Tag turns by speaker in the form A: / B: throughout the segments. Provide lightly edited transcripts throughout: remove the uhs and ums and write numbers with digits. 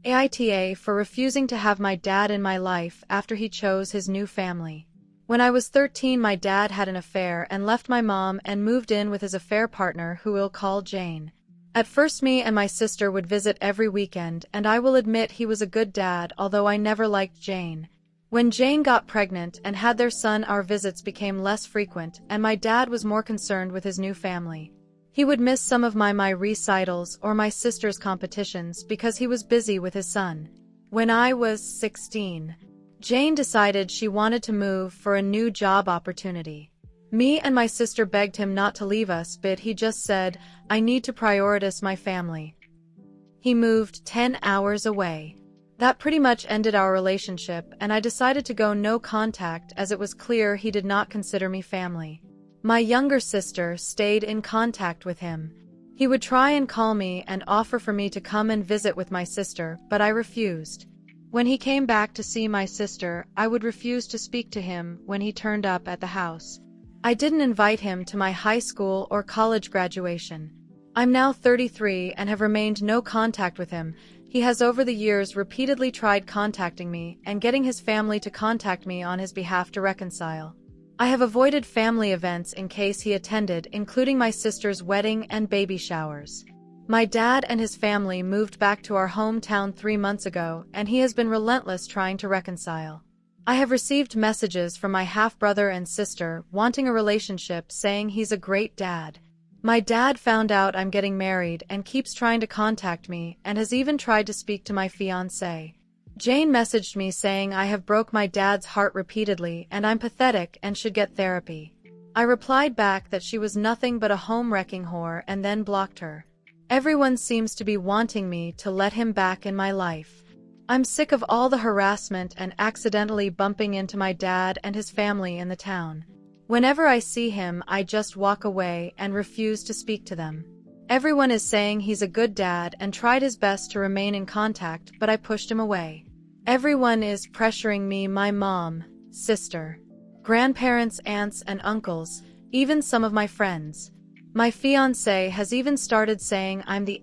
A: AITA for refusing to have my dad in my life after he chose his new family. When I was 13, my dad had an affair and left my mom and moved in with his affair partner, who we'll call Jane. At first, me and my sister would visit every weekend, and I will admit he was a good dad, although I never liked Jane. When Jane got pregnant and had their son, our visits became less frequent, and my dad was more concerned with his new family. He would miss some of my recitals or my sister's competitions because he was busy with his son. When I was 16, Jane decided she wanted to move for a new job opportunity. Me and my sister begged him not to leave us, but he just said, "I need to prioritize my family." He moved 10 hours away. That pretty much ended our relationship, and I decided to go no contact as it was clear he did not consider me family. My younger sister stayed in contact with him. He would try and call me and offer for me to come and visit with my sister, but I refused. When he came back to see my sister, I would refuse to speak to him when he turned up at the house. I didn't invite him to my high school or college graduation. I'm now 33 and have remained no contact with him. He has over the years repeatedly tried contacting me and getting his family to contact me on his behalf to reconcile. I have avoided family events in case he attended, including my sister's wedding and baby showers. My dad and his family moved back to our hometown 3 months ago, and he has been relentless trying to reconcile. I have received messages from my half-brother and sister wanting a relationship, saying he's a great dad. My dad found out I'm getting married and keeps trying to contact me and has even tried to speak to my fiancé. Jane messaged me saying I have broke my dad's heart repeatedly and I'm pathetic and should get therapy. I replied back that she was nothing but a home-wrecking whore and then blocked her. Everyone seems to be wanting me to let him back in my life. I'm sick of all the harassment and accidentally bumping into my dad and his family in the town. Whenever I see him, I just walk away and refuse to speak to them. Everyone is saying he's a good dad and tried his best to remain in contact, but I pushed him away. Everyone is pressuring me, my mom, sister, grandparents, aunts and uncles, even some of my friends. My fiancé has even started saying I'm the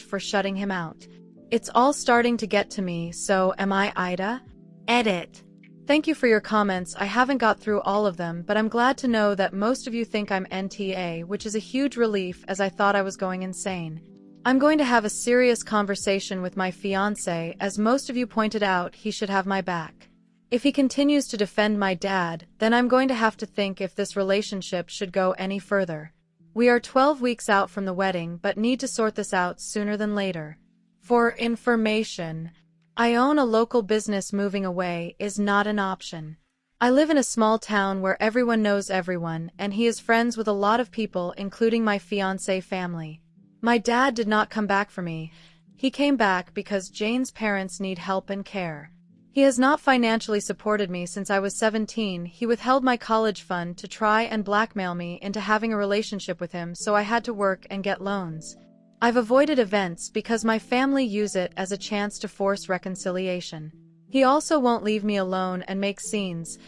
A: for shutting him out. It's all starting to get to me, so am I AITA? Edit. Thank you for your comments. I haven't got through all of them, but I'm glad to know that most of you think I'm NTA, which is a huge relief as I thought I was going insane. I'm going to have a serious conversation with my fiancé, as most of you pointed out he should have my back. If he continues to defend my dad, then I'm going to have to think if this relationship should go any further. We are 12 weeks out from the wedding, but need to sort this out sooner than later. For information, I own a local business. Moving away is not an option. I live in a small town where everyone knows everyone, and he is friends with a lot of people, including my fiancé family. My dad did not come back for me. He came back because Jane's parents need help and care. He has not financially supported me since I was 17. He withheld my college fund to try and blackmail me into having a relationship with him, so I had to work and get loans. I've avoided events because my family use it as a chance to force reconciliation. He also won't leave me alone and makes scenes.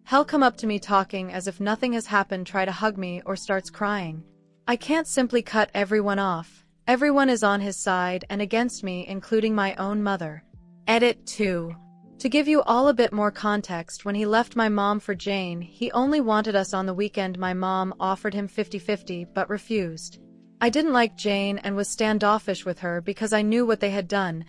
A: He'll come up to me talking as if nothing has happened, try to hug me, or starts crying. I can't simply cut everyone off. Everyone is on his side and against me, including my own mother. Edit 2. To give you all a bit more context, when he left my mom for Jane, he only wanted us on the weekend. My mom offered him 50-50 but refused. I didn't like Jane and was standoffish with her because I knew what they had done.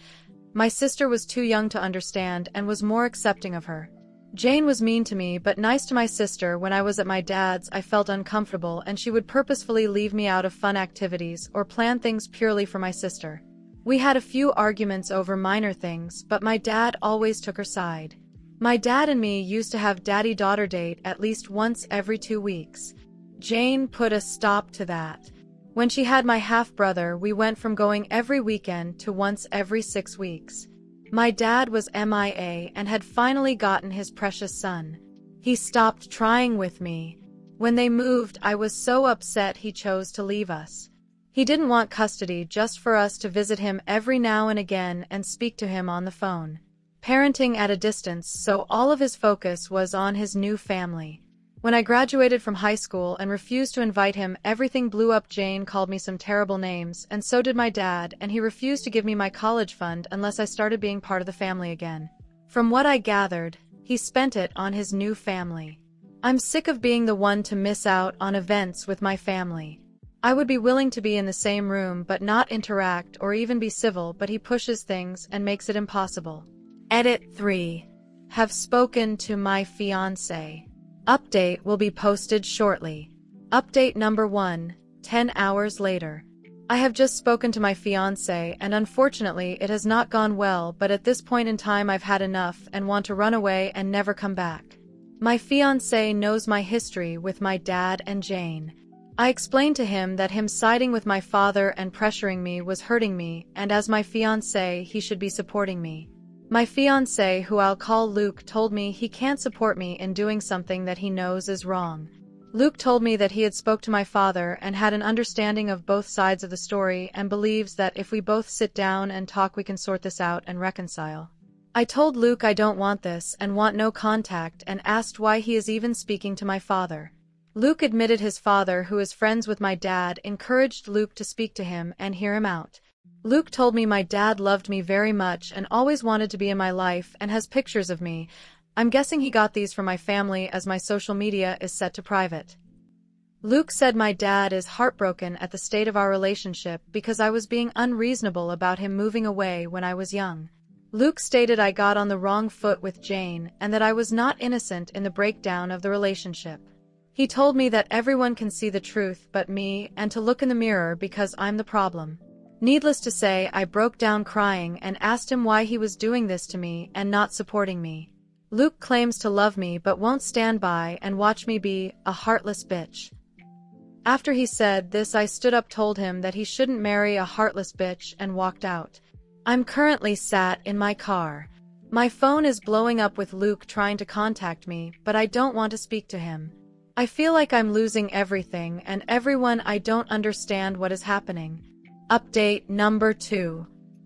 A: My sister was too young to understand and was more accepting of her. Jane was mean to me but nice to my sister. When I was at my dad's, I felt uncomfortable and she would purposefully leave me out of fun activities or plan things purely for my sister. We had a few arguments over minor things, but my dad always took her side. My dad and me used to have daddy-daughter date at least once every 2 weeks. Jane put a stop to that. When she had my half-brother, we went from going every weekend to once every 6 weeks. My dad was MIA and had finally gotten his precious son. He stopped trying with me. When they moved, I was so upset he chose to leave us. He didn't want custody, just for us to visit him every now and again and speak to him on the phone. Parenting at a distance, so all of his focus was on his new family. When I graduated from high school and refused to invite him, everything blew up. Jane called me some terrible names, and so did my dad, and he refused to give me my college fund unless I started being part of the family again. From what I gathered, he spent it on his new family. I'm sick of being the one to miss out on events with my family. I would be willing to be in the same room but not interact or even be civil, but he pushes things and makes it impossible. Edit 3. Have spoken to my fiancé. Update will be posted shortly. Update number 1, 10 hours later. I have just spoken to my fiancé and unfortunately it has not gone well, but at this point in time I've had enough and want to run away and never come back. My fiancé knows my history with my dad and Jane. I explained to him that him siding with my father and pressuring me was hurting me, and as my fiancé he should be supporting me. My fiancé, who I'll call Luke, told me he can't support me in doing something that he knows is wrong. Luke told me that he had spoke to my father and had an understanding of both sides of the story and believes that if we both sit down and talk we can sort this out and reconcile. I told Luke I don't want this and want no contact and asked why he is even speaking to my father. Luke admitted his father, who is friends with my dad, encouraged Luke to speak to him and hear him out. Luke told me my dad loved me very much and always wanted to be in my life and has pictures of me. I'm guessing he got these from my family as my social media is set to private. Luke said my dad is heartbroken at the state of our relationship because I was being unreasonable about him moving away when I was young. Luke stated I got on the wrong foot with Jane and that I was not innocent in the breakdown of the relationship. He told me that everyone can see the truth but me and to look in the mirror because I'm the problem. Needless to say, I broke down crying and asked him why he was doing this to me and not supporting me. Luke claims to love me but won't stand by and watch me be a heartless bitch. After he said this, I stood up, told him that he shouldn't marry a heartless bitch, and walked out. I'm currently sat in my car. My phone is blowing up with Luke trying to contact me, but I don't want to speak to him. I feel like I'm losing everything and everyone. I don't understand what is happening. Update number 2.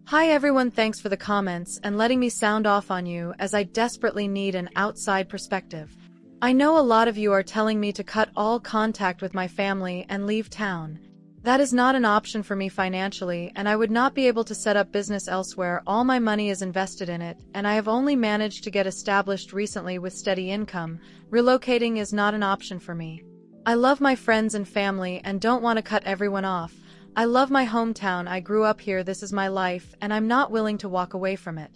A: Hi everyone, thanks for the comments and letting me sound off on you as I desperately need an outside perspective. I know a lot of you are telling me to cut all contact with my family and leave town. That is not an option for me financially, and I would not be able to set up business elsewhere. All my money is invested in it, and I have only managed to get established recently with steady income. Relocating is not an option for me. I love my friends and family and don't want to cut everyone off. I love my hometown. I grew up here. This is my life, and I'm not willing to walk away from it.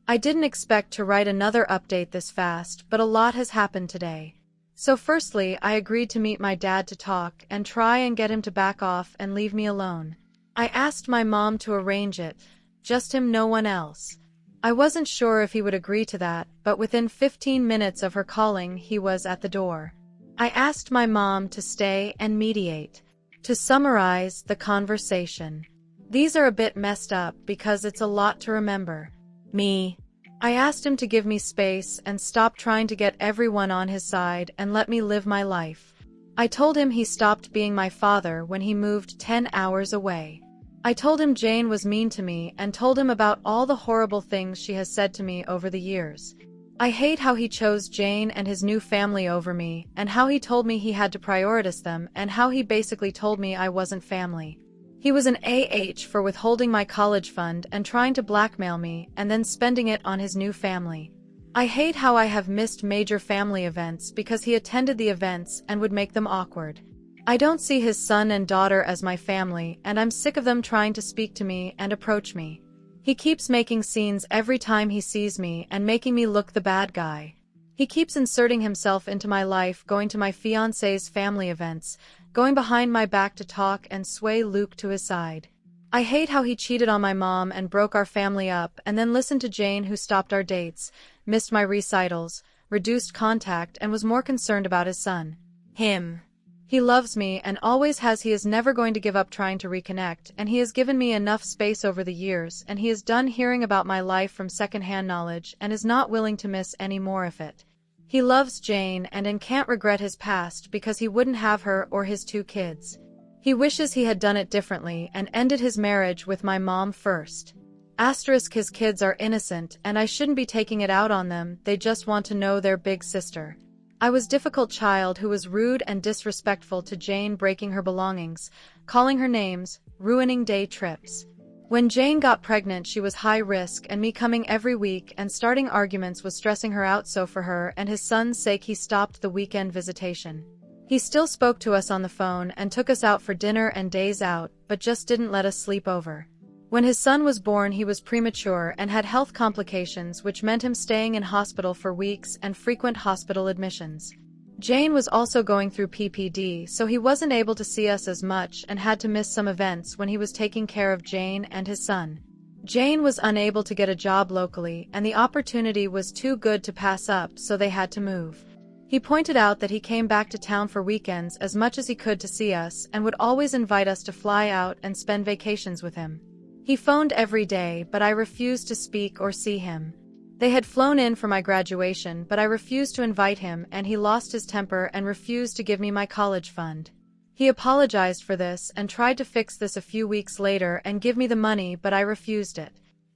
A: I didn't expect to write another update this fast, but a lot has happened today. So firstly, I agreed to meet my dad to talk and try and get him to back off and leave me alone. I asked my mom to arrange it, just him, no one else. I wasn't sure if he would agree to that, but within 15 minutes of her calling, he was at the door. I asked my mom to stay and mediate. To summarize the conversation, these are a bit messed up because it's a lot to remember. I asked him to give me space and stop trying to get everyone on his side and let me live my life. I told him he stopped being my father when he moved 10 hours away. I told him Jane was mean to me and told him about all the horrible things she has said to me over the years. I hate how he chose Jane and his new family over me, and how he told me he had to prioritize them, and how he basically told me I wasn't family. He was an AH for withholding my college fund and trying to blackmail me and then spending it on his new family. I hate how I have missed major family events because he attended the events and would make them awkward. I don't see his son and daughter as my family, and I'm sick of them trying to speak to me and approach me. He keeps making scenes every time he sees me and making me look the bad guy. He keeps inserting himself into my life, going to my fiancé's family events, going behind my back to talk and sway Luke to his side. I hate how he cheated on my mom and broke our family up and then listened to Jane, who stopped our dates, missed my recitals, reduced contact, and was more concerned about his son. He loves me and always has. He is never going to give up trying to reconnect, and he has given me enough space over the years, and he is done hearing about my life from secondhand knowledge and is not willing to miss any more of it. He loves Jane and can't regret his past because he wouldn't have her or his 2 kids. He wishes he had done it differently and ended his marriage with my mom first. His kids are innocent and I shouldn't be taking it out on them. They just want to know their big sister. I was a difficult child who was rude and disrespectful to Jane, breaking her belongings, calling her names, ruining day trips. When Jane got pregnant, she was high risk, and me coming every week and starting arguments was stressing her out, so for her and his son's sake he stopped the weekend visitation. He still spoke to us on the phone and took us out for dinner and days out, but just didn't let us sleep over. When his son was born, he was premature and had health complications, which meant him staying in hospital for weeks and frequent hospital admissions. Jane was also going through PPD, so he wasn't able to see us as much and had to miss some events when he was taking care of Jane and his son. Jane was unable to get a job locally, and the opportunity was too good to pass up, so they had to move. He pointed out that he came back to town for weekends as much as he could to see us and would always invite us to fly out and spend vacations with him. He phoned every day, but I refused to speak or see him. They had flown in for my graduation, but I refused to invite him, and he lost his temper and refused to give me my college fund. He apologized for this and tried to fix this a few weeks later and give me the money, but I refused it.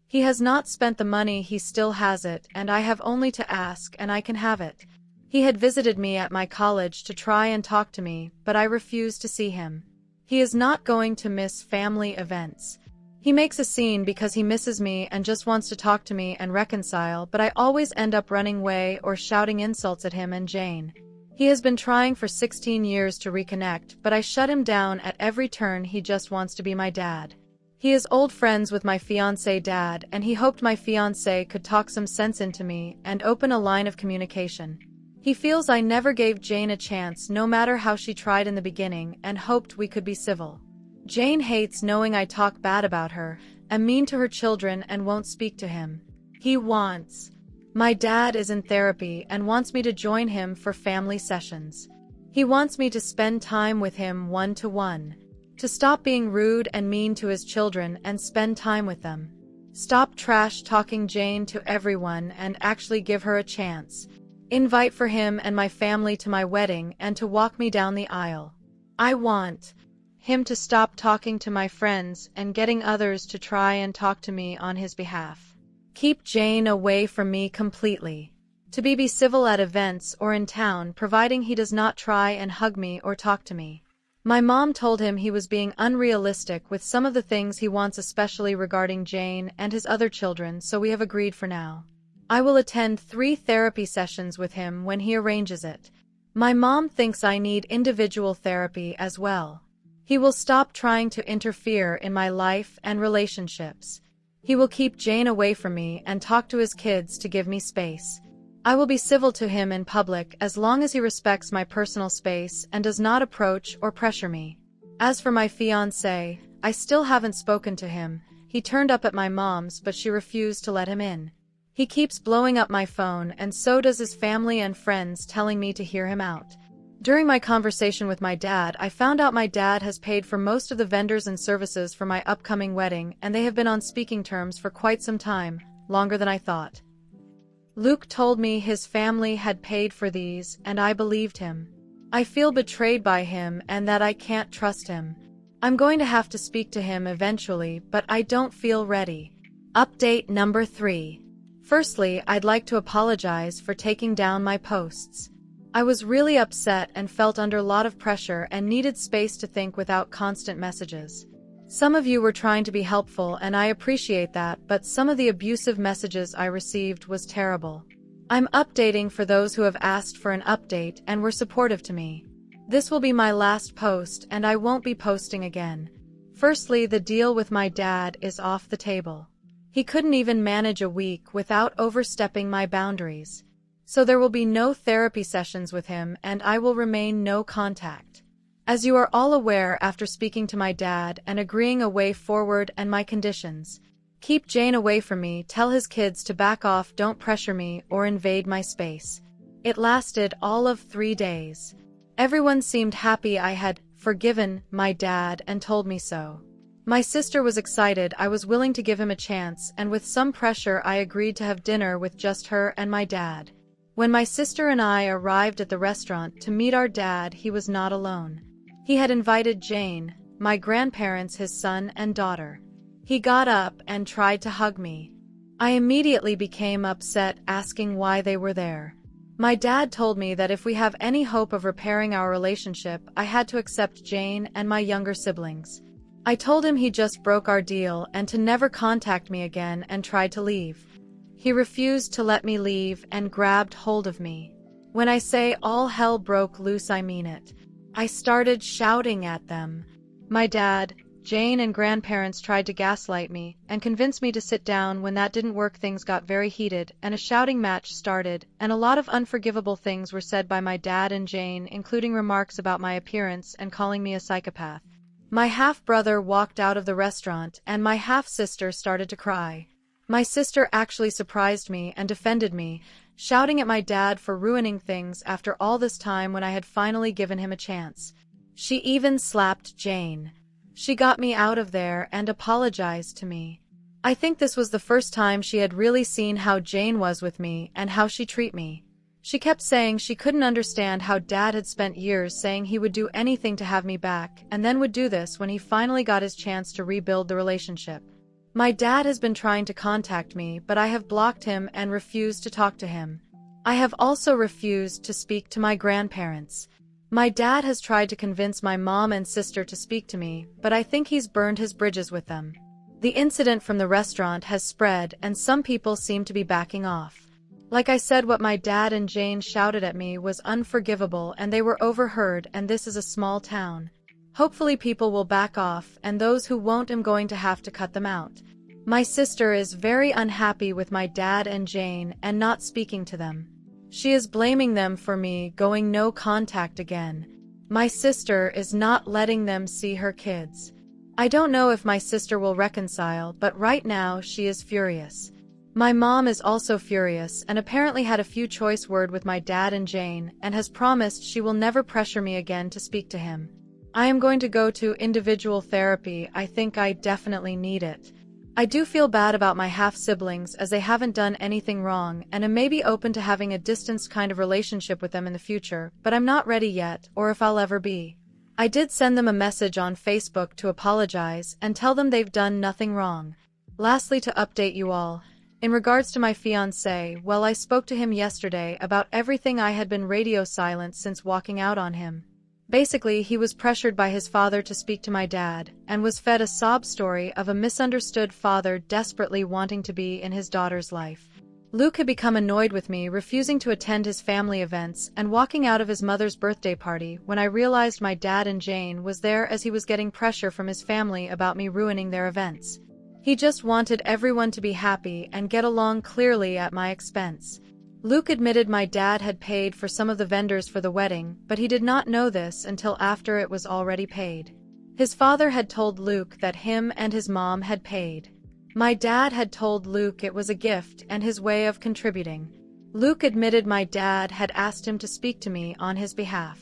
A: He has not spent the money, he still has it, and I have only to ask and I can have it. He had visited me at my college to try and talk to me, but I refused to see him. He is not going to miss family events. He makes a scene because he misses me and just wants to talk to me and reconcile, but I always end up running away or shouting insults at him and Jane. He has been trying for 16 years to reconnect, but I shut him down at every turn. He just wants to be my dad. He is old friends with my fiancé dad, and he hoped my fiancé could talk some sense into me and open a line of communication. He feels I never gave Jane a chance, no matter how she tried in the beginning, and hoped we could be civil. Jane hates knowing I talk bad about her, am mean to her children, and won't speak to him. He wants. My dad is in therapy and wants me to join him for family sessions. He wants me to spend time with him one-to-one. To stop being rude and mean to his children and spend time with them. Stop trash talking Jane to everyone and actually give her a chance. Invite for him and my family to my wedding and to walk me down the aisle. I want him to stop talking to my friends and getting others to try and talk to me on his behalf. Keep Jane away from me completely. To be civil at events or in town, providing he does not try and hug me or talk to me. My mom told him he was being unrealistic with some of the things he wants, especially regarding Jane and his other children, so we have agreed for now. I will attend 3 therapy sessions with him when he arranges it. My mom thinks I need individual therapy as well. He will stop trying to interfere in my life and relationships. He will keep Jane away from me and talk to his kids to give me space. I will be civil to him in public as long as he respects my personal space and does not approach or pressure me. As for my fiancé, I still haven't spoken to him. He turned up at my mom's, but she refused to let him in. He keeps blowing up my phone, and so does his family and friends, telling me to hear him out. During my conversation with my dad, I found out my dad has paid for most of the vendors and services for my upcoming wedding, and they have been on speaking terms for quite some time, longer than I thought. Luke told me his family had paid for these, and I believed him. I feel betrayed by him and that I can't trust him. I'm going to have to speak to him eventually, but I don't feel ready. Update number 3. Firstly, I'd like to apologize for taking down my posts. I was really upset and felt under a lot of pressure and needed space to think without constant messages. Some of you were trying to be helpful, and I appreciate that, but some of the abusive messages I received was terrible. I'm updating for those who have asked for an update and were supportive to me. This will be my last post, and I won't be posting again. Firstly, the deal with my dad is off the table. He couldn't even manage a week without overstepping my boundaries. So there will be no therapy sessions with him, and I will remain no contact. As you are all aware, after speaking to my dad and agreeing a way forward and my conditions, keep Jane away from me, tell his kids to back off, don't pressure me or invade my space. It lasted all of 3 days. Everyone seemed happy I had forgiven my dad and told me so. My sister was excited. I was willing to give him a chance, and with some pressure I agreed to have dinner with just her and my dad. When my sister and I arrived at the restaurant to meet our dad, he was not alone. He had invited Jane, my grandparents, his son and daughter. He got up and tried to hug me. I immediately became upset, asking why they were there. My dad told me that if we have any hope of repairing our relationship, I had to accept Jane and my younger siblings. I told him he just broke our deal and to never contact me again and tried to leave. He refused to let me leave and grabbed hold of me. When I say all hell broke loose, I mean it. I started shouting at them. My dad, Jane and grandparents tried to gaslight me and convince me to sit down. When that didn't work, things got very heated and a shouting match started, and a lot of unforgivable things were said by my dad and Jane, including remarks about my appearance and calling me a psychopath. My half-brother walked out of the restaurant and my half-sister started to cry. My sister actually surprised me and defended me, shouting at my dad for ruining things after all this time when I had finally given him a chance. She even slapped Jane. She got me out of there and apologized to me. I think this was the first time she had really seen how Jane was with me and how she treated me. She kept saying she couldn't understand how Dad had spent years saying he would do anything to have me back and then would do this when he finally got his chance to rebuild the relationship. My dad has been trying to contact me, but I have blocked him and refused to talk to him. I have also refused to speak to my grandparents. My dad has tried to convince my mom and sister to speak to me, but I think he's burned his bridges with them. The incident from the restaurant has spread and some people seem to be backing off. Like I said, what my dad and Jane shouted at me was unforgivable and they were overheard, and this is a small town. Hopefully people will back off, and those who won't, I'm going to have to cut them out. My sister is very unhappy with my dad and Jane and not speaking to them. She is blaming them for me going no contact again. My sister is not letting them see her kids. I don't know if my sister will reconcile, but right now she is furious. My mom is also furious and apparently had a few choice words with my dad and Jane and has promised she will never pressure me again to speak to him. I am going to go to individual therapy. I think I definitely need it. I do feel bad about my half-siblings as they haven't done anything wrong and am maybe open to having a distanced kind of relationship with them in the future, but I'm not ready yet, or if I'll ever be. I did send them a message on Facebook to apologize and tell them they've done nothing wrong. Lastly, to update you all, in regards to my fiancé, well, I spoke to him yesterday about everything. I had been radio silent since walking out on him. Basically, he was pressured by his father to speak to my dad, and was fed a sob story of a misunderstood father desperately wanting to be in his daughter's life. Luke had become annoyed with me refusing to attend his family events and walking out of his mother's birthday party when I realized my dad and Jane was there, as he was getting pressure from his family about me ruining their events. He just wanted everyone to be happy and get along, clearly at my expense. Luke admitted my dad had paid for some of the vendors for the wedding, but he did not know this until after it was already paid. His father had told Luke that him and his mom had paid. My dad had told Luke it was a gift and his way of contributing. Luke admitted my dad had asked him to speak to me on his behalf.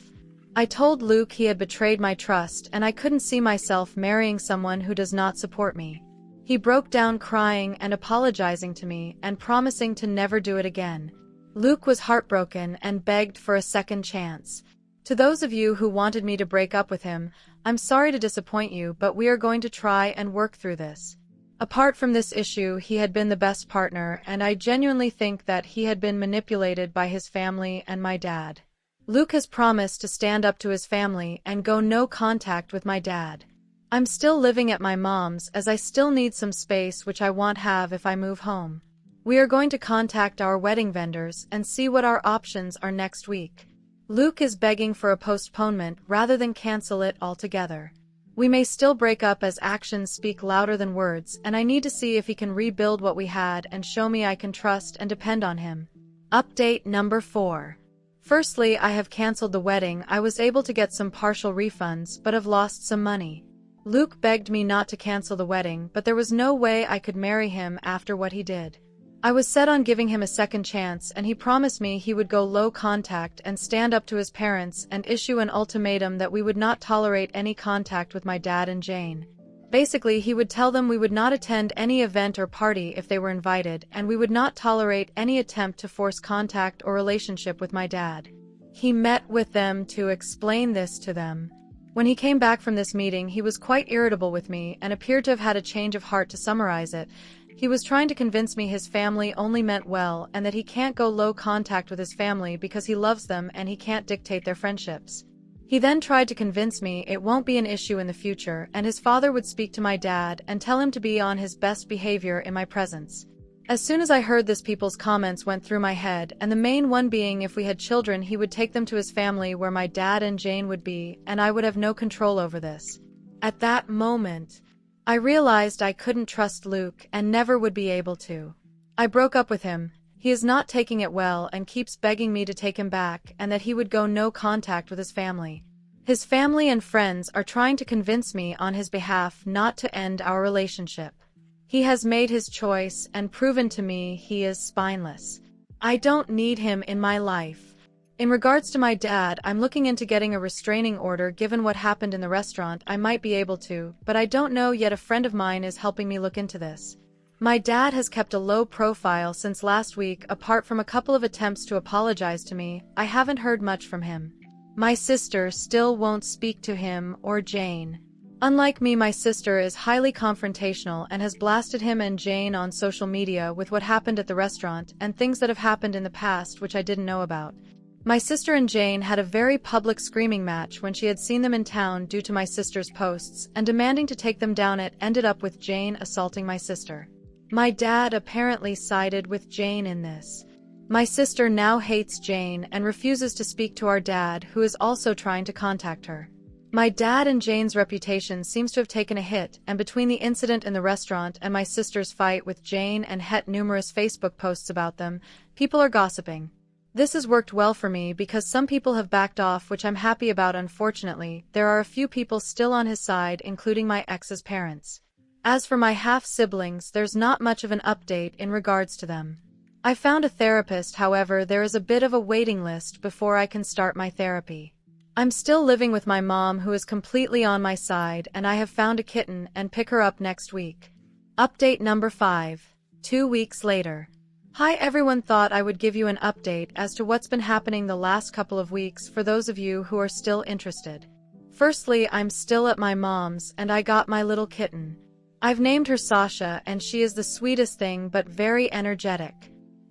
A: I told Luke he had betrayed my trust and I couldn't see myself marrying someone who does not support me. He broke down crying and apologizing to me and promising to never do it again. Luke was heartbroken and begged for a second chance. To those of you who wanted me to break up with him, I'm sorry to disappoint you, but we are going to try and work through this. Apart from this issue, he had been the best partner, and I genuinely think that he had been manipulated by his family and my dad. Luke has promised to stand up to his family and go no contact with my dad. I'm still living at my mom's as I still need some space, which I won't have if I move home. We are going to contact our wedding vendors and see what our options are next week. Luke is begging for a postponement rather than cancel it altogether. We may still break up as actions speak louder than words, and I need to see if he can rebuild what we had and show me I can trust and depend on him. Update number 4. Firstly, I have canceled the wedding. I was able to get some partial refunds but have lost some money. Luke begged me not to cancel the wedding, but there was no way I could marry him after what he did. I was set on giving him a second chance, and he promised me he would go low contact and stand up to his parents and issue an ultimatum that we would not tolerate any contact with my dad and Jane. Basically, he would tell them we would not attend any event or party if they were invited, and we would not tolerate any attempt to force contact or relationship with my dad. He met with them to explain this to them. When he came back from this meeting, he was quite irritable with me and appeared to have had a change of heart. To summarize it, He was trying to convince me his family only meant well and that he can't go low contact with his family because he loves them and he can't dictate their friendships. He then tried to convince me it won't be an issue in the future and his father would speak to my dad and tell him to be on his best behavior in my presence. As soon as I heard this, people's comments went through my head, and the main one being if we had children he would take them to his family where my dad and Jane would be, and I would have no control over this. At that moment, I realized I couldn't trust Luke and never would be able to. I broke up with him. He is not taking it well and keeps begging me to take him back and that he would go no contact with his family. His family and friends are trying to convince me on his behalf not to end our relationship. He has made his choice and proven to me he is spineless. I don't need him in my life. In regards to my dad, I'm looking into getting a restraining order. Given what happened in the restaurant, I might be able to, but I don't know yet. A friend of mine is helping me look into this. My dad has kept a low profile since last week. Apart from a couple of attempts to apologize to me, I haven't heard much from him. My sister still won't speak to him or Jane. Unlike me, my sister is highly confrontational and has blasted him and Jane on social media with what happened at the restaurant and things that have happened in the past which I didn't know about. My sister and Jane had a very public screaming match when she had seen them in town due to my sister's posts, and demanding to take them down. It ended up with Jane assaulting my sister. My dad apparently sided with Jane in this. My sister now hates Jane and refuses to speak to our dad, who is also trying to contact her. My dad and Jane's reputation seems to have taken a hit, and between the incident in the restaurant and my sister's fight with Jane and numerous Facebook posts about them, people are gossiping. This has worked well for me because some people have backed off, which I'm happy about. Unfortunately, there are a few people still on his side, including my ex's parents. As for my half-siblings, there's not much of an update in regards to them. I found a therapist, however, there is a bit of a waiting list before I can start my therapy. I'm still living with my mom, who is completely on my side, and I have found a kitten and pick her up next week. Update number 5. 2 weeks later. Hi everyone, thought I would give you an update as to what's been happening the last couple of weeks for those of you who are still interested. Firstly, I'm still at my mom's and I got my little kitten. I've named her Sasha and she is the sweetest thing but very energetic.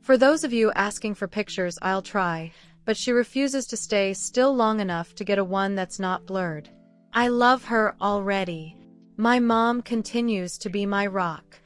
A: For those of you asking for pictures, I'll try, but she refuses to stay still long enough to get a one that's not blurred. I love her already. My mom continues to be my rock.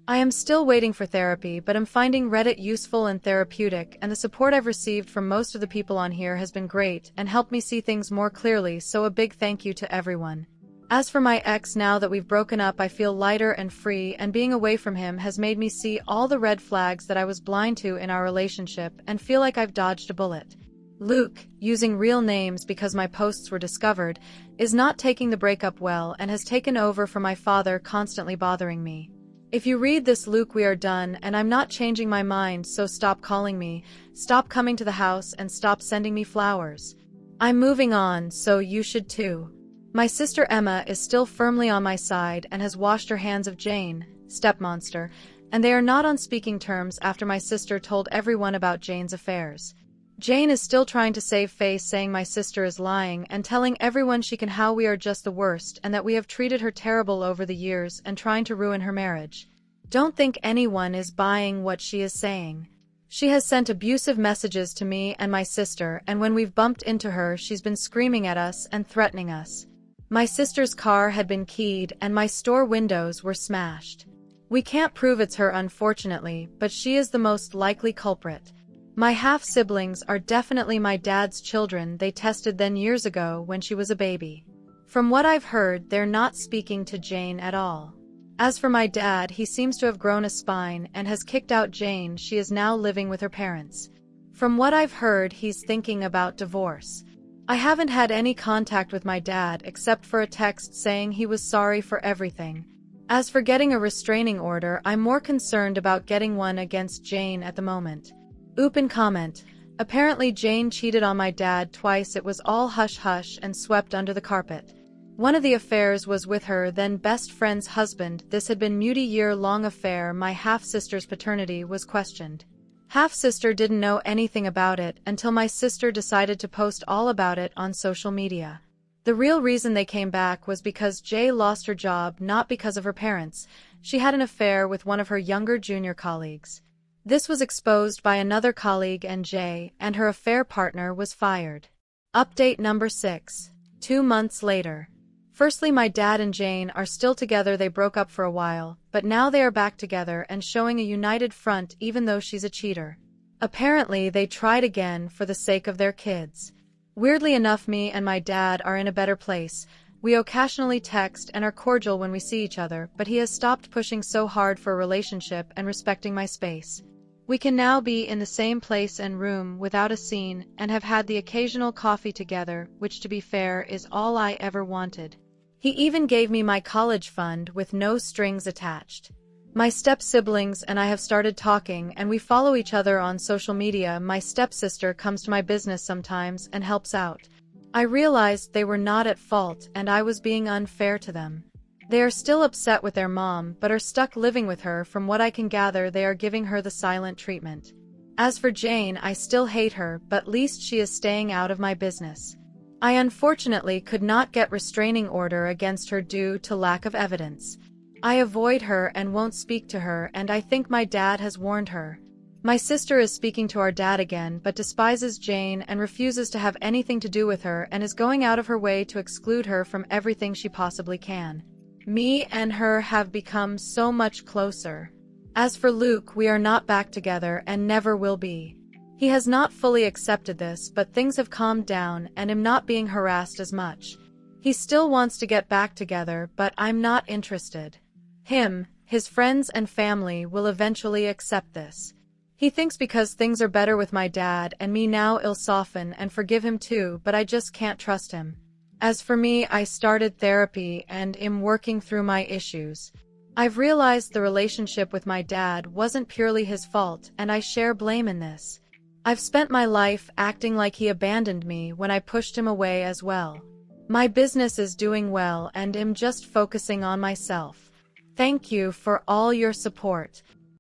A: I am still waiting for therapy, but I'm finding Reddit useful and therapeutic, and the support I've received from most of the people on here has been great and helped me see things more clearly, so a big thank you to everyone. As for my ex, now that we've broken up, I feel lighter and free, and being away from him has made me see all the red flags that I was blind to in our relationship and feel like I've dodged a bullet. Luke, using real names because my posts were discovered, is not taking the breakup well and has taken over for my father, constantly bothering me. If you read this, Luke, we are done, and I'm not changing my mind, so stop calling me, stop coming to the house, and stop sending me flowers. I'm moving on, so you should too. My sister Emma is still firmly on my side and has washed her hands of Jane, stepmonster, and they are not on speaking terms after my sister told everyone about Jane's affairs. Jane is still trying to save face, saying my sister is lying and telling everyone she can how we are just the worst and that we have treated her terrible over the years and trying to ruin her marriage. Don't think anyone is buying what she is saying. She has sent abusive messages to me and my sister, and when we've bumped into her, she's been screaming at us and threatening us. My sister's car had been keyed and my store windows were smashed. We can't prove it's her, unfortunately, but she is the most likely culprit. My half-siblings are definitely my dad's children. They tested then years ago when she was a baby. From what I've heard, they're not speaking to Jane at all. As for my dad, he seems to have grown a spine and has kicked out Jane. She is now living with her parents. From what I've heard, he's thinking about divorce. I haven't had any contact with my dad except for a text saying he was sorry for everything. As for getting a restraining order, I'm more concerned about getting one against Jane at the moment. Open comment. Apparently Jane cheated on my dad twice. It was all hush-hush and swept under the carpet. One of the affairs was with her then best friend's husband. This had been multi-year-long affair. My half-sister's paternity was questioned. Half-sister didn't know anything about it until my sister decided to post all about it on social media. The real reason they came back was because Jay lost her job, not because of her parents. she had an affair with one of her younger junior colleagues. This was exposed by another colleague and Jay, and her affair partner was fired. Update number 6. 2 months later. Firstly, my dad and Jane are still together. They broke up for a while, but now they are back together and showing a united front even though she's a cheater. Apparently, they tried again for the sake of their kids. Weirdly enough, me and my dad are in a better place. We occasionally text and are cordial when we see each other, but he has stopped pushing so hard for a relationship and respecting my space. We can now be in the same place and room without a scene and have had the occasional coffee together, which to be fair is all I ever wanted. He even gave me my college fund with no strings attached. My step-siblings and I have started talking and we follow each other on social media. My stepsister comes to my business sometimes and helps out. I realized they were not at fault and I was being unfair to them. They are still upset with their mom but are stuck living with her. From what I can gather, they are giving her the silent treatment. As for Jane, I still hate her, but at least she is staying out of my business. I unfortunately could not get restraining order against her due to lack of evidence. I avoid her and won't speak to her, and I think my dad has warned her. My sister is speaking to our dad again but despises Jane and refuses to have anything to do with her and is going out of her way to exclude her from everything she possibly can. Me and her have become so much closer. As for Luke, we are not back together and never will be. He has not fully accepted this, but things have calmed down and am not being harassed as much. He still wants to get back together, but I'm not interested. Him, his friends and family will eventually accept this. He thinks because things are better with my dad and me now, I'll soften and forgive him too, but I just can't trust him. As for me, I started therapy and am working through my issues. I've realized the relationship with my dad wasn't purely his fault and I share blame in this. I've spent my life acting like he abandoned me when I pushed him away as well. My business is doing well and am just focusing on myself. Thank you for all your support.